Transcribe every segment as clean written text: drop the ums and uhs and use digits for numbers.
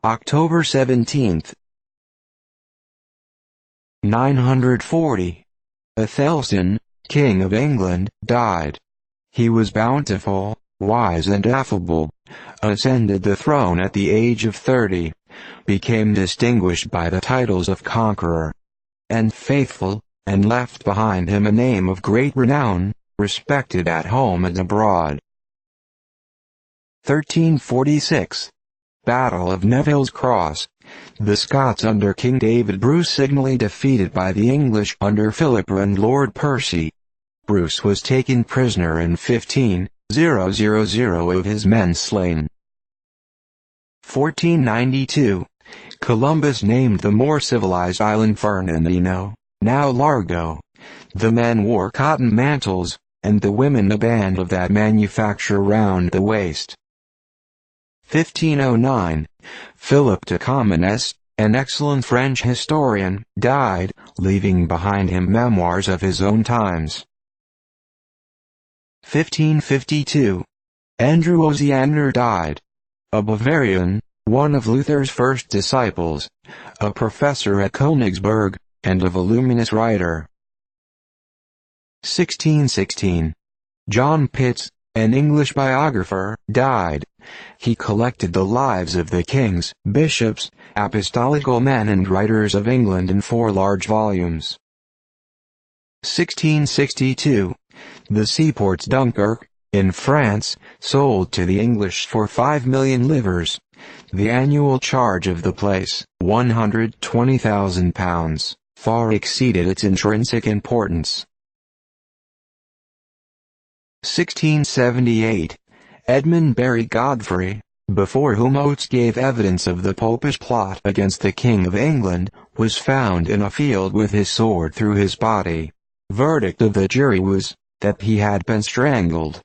October 17. 940. Athelstan, King of England, died. He was bountiful, wise and affable, ascended the throne at the age of 30, became distinguished by the titles of conqueror and faithful, and left behind him a name of great renown, respected at home and abroad. 1346. Battle of Nevil's Cross. The Scots under King David Bruce signally defeated by the English under Philippa and Lord Percy. Bruce was taken prisoner and 15,000 of his men slain. 1492. Columbus named the more civilized island Fernandino, now Largo. The men wore cotton mantles, and the women a band of that manufacture round the waist. 1509. Philippa de Comines, an excellent French historian, died, leaving behind him memoirs of his own times. 1552. Andrew Osiander died. A Bavarian, one of Luther's first disciples, a professor at Konigsburg, and a voluminous writer. 1616. John Pitts, an English biographer, died. He collected the lives of the kings, bishops, apostolical men and writers of England in 4 large volumes. 1662. The seaport's Dunkirk, in France, sold to the English for 5 million livres. The annual charge of the place, £120,000, far exceeded its intrinsic importance. 1678. Edmund Barry Godfrey, before whom Oates gave evidence of the popish plot against the King of England, was found in a field with his sword through his body. Verdict of the jury was, that he had been strangled.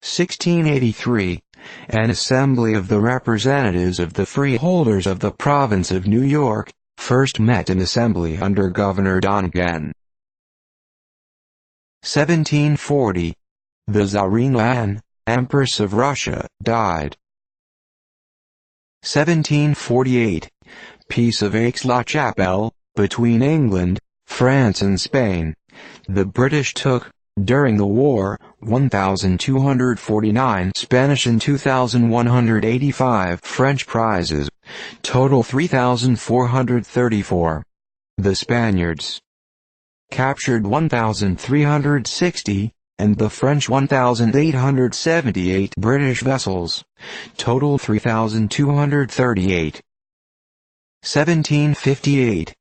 1683. An assembly of the representatives of the freeholders of the province of New York, first met in assembly under Governor Dongan. 1740. The Tsarina Anne, Empress of Russia, died. 1748. Peace of Aix-la-Chapelle, between England, France and Spain. The British took, during the war, 1,249 Spanish and 2,185 French prizes, total 3,434. The Spaniards captured 1,360, and the French 1,878 British vessels, total 3,238. 1758.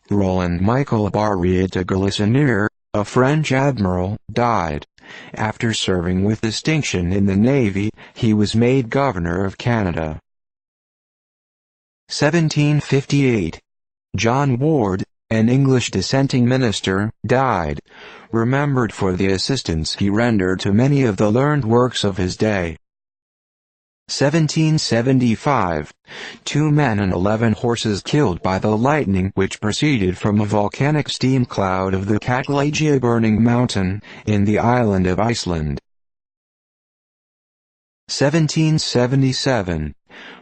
Roland Michael Barrier de Galissonier, a French admiral, died. After serving with distinction in the Navy, he was made Governor of Canada. 1758. John Ward, an English dissenting minister, died, remembered for the assistance he rendered to many of the learned works of his day. 1775. 2 men and 11 horses killed by the lightning which proceeded from a volcanic steam cloud of the Chronology burning mountain, in the island of Iceland. 1777.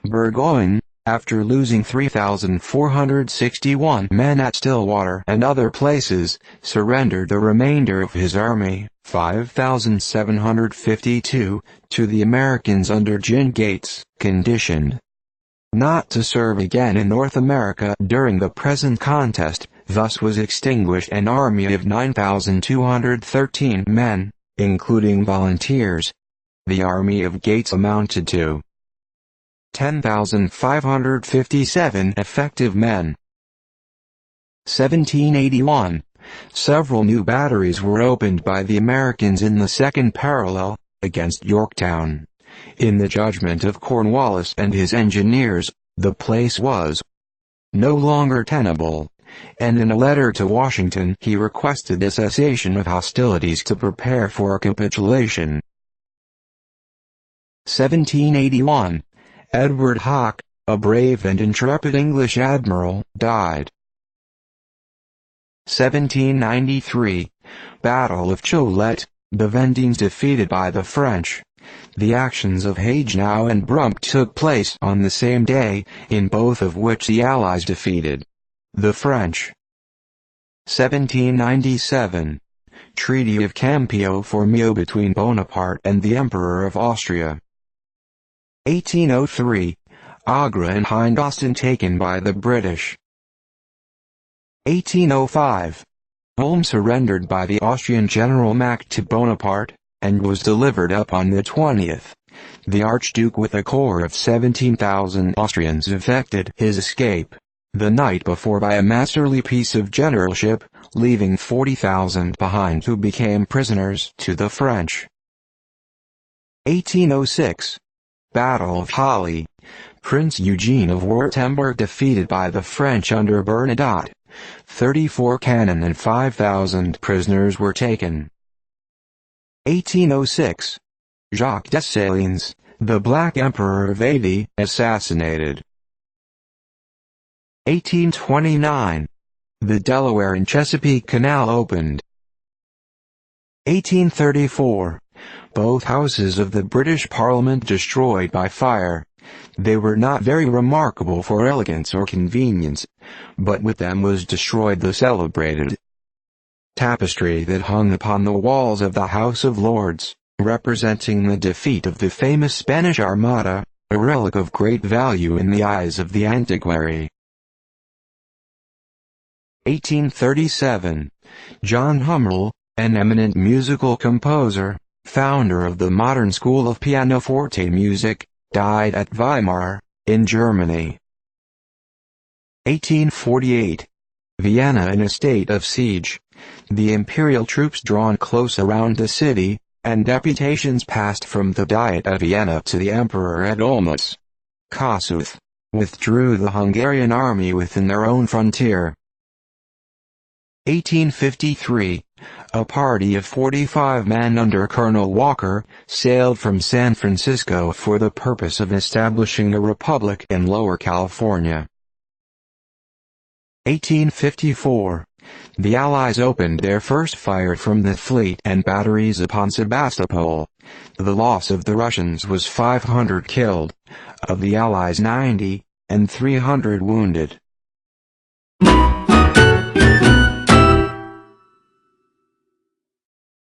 Burgoyne, after losing 3,461 men at Stillwater and other places, surrendered the remainder of his army, 5,752, to the Americans under Jim Gates, conditioned not to serve again in North America during the present contest. Thus was extinguished an army of 9,213 men, including volunteers. The army of Gates amounted to 10,557 effective men. 1781. Several new batteries were opened by the Americans in the second parallel, against Yorktown. In the judgment of Cornwallis and his engineers, the place was no longer tenable, and in a letter to Washington he requested a cessation of hostilities to prepare for a capitulation. 1781. Edward Hawke, a brave and intrepid English admiral, died. 1793. Battle of Cholet, the Vendings defeated by the French. The actions of Hagenau and Brumpt took place on the same day, in both of which the Allies defeated the French. 1797. Treaty of Campo Formio between Bonaparte and the Emperor of Austria. 1803. Agra and Hindostan taken by the British. 1805. Ulm surrendered by the Austrian General Mack to Bonaparte, and was delivered up on the 20th. The Archduke with a corps of 17,000 Austrians effected his escape the night before by a masterly piece of generalship, leaving 40,000 behind who became prisoners to the French. 1806. Battle of Halle. Prince Eugene of Württemberg defeated by the French under Bernadotte. 34 cannon and 5,000 prisoners were taken. 1806. Jacques Dessalines, the Black Emperor of Haiti, assassinated. 1829. The Delaware and Chesapeake Canal opened. 1834. Both houses of the British Parliament destroyed by fire. They were not very remarkable for elegance or convenience, but with them was destroyed the celebrated tapestry that hung upon the walls of the House of Lords, representing the defeat of the famous Spanish Armada, a relic of great value in the eyes of the antiquary. 1837. John Hummel, an eminent musical composer, founder of the modern school of pianoforte music, died at Weimar, in Germany. 1848. Vienna in a state of siege. The imperial troops drawn close around the city, and deputations passed from the Diet of Vienna to the Emperor at Olmütz. Kossuth withdrew the Hungarian army within their own frontier. 1853. A party of 45 men under Colonel Walker sailed from San Francisco for the purpose of establishing a republic in Lower California. 1854. The Allies opened their first fire from the fleet and batteries upon Sebastopol. The loss of the Russians was 500 killed, of the Allies 90, and 300 wounded.